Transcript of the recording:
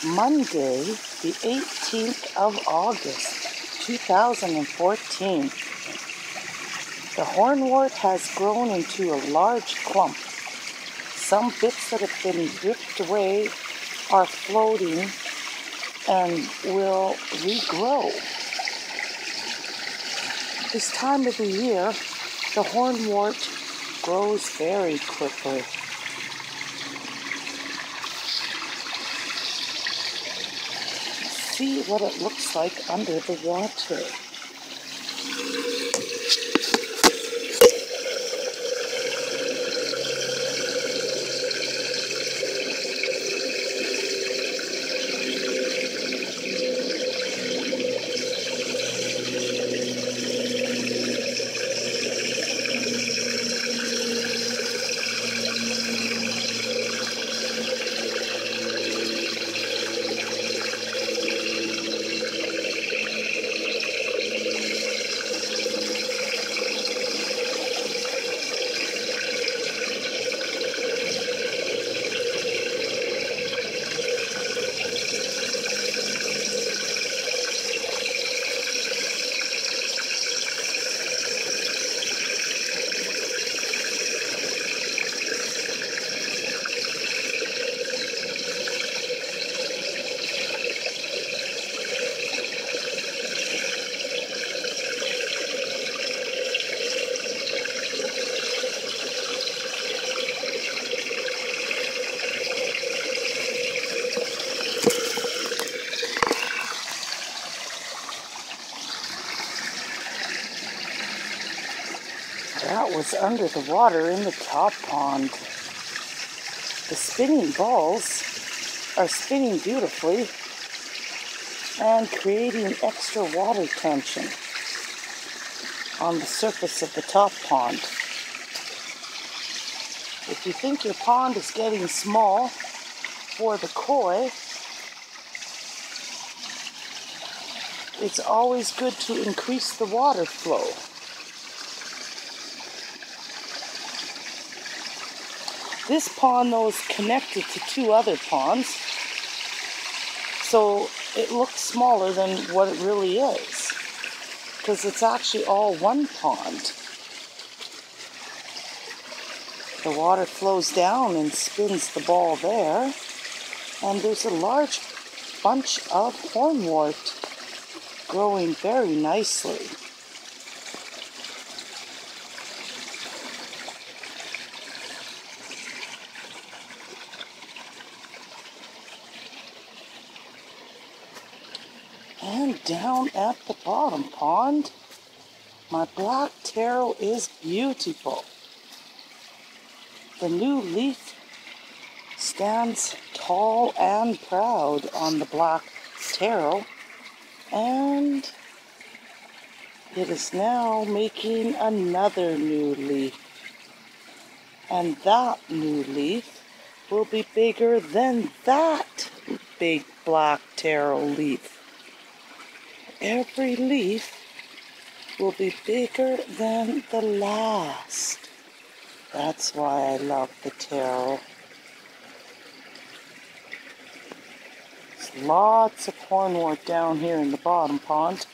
Monday, the 18th of August, 2014. The hornwort has grown into a large clump. Some bits that have been ripped away are floating and will regrow. This time of the year, the hornwort grows very quickly. See what it looks like under the water. That was under the water in the top pond. The spinning balls are spinning beautifully and creating extra water tension on the surface of the top pond. If you think your pond is getting small for the koi, it's always good to increase the water flow. This pond, though, is connected to two other ponds, so it looks smaller than what it really is, because it's actually all one pond. The water flows down and spins the ball there, and there's a large bunch of hornwort growing very nicely. And down at the bottom pond, my black taro is beautiful. The new leaf stands tall and proud on the black taro, and it is now making another new leaf. And that new leaf will be bigger than that big black taro leaf. Every leaf will be bigger than the last. That's why I love the taro. There's lots of hornwort down here in the bottom pond.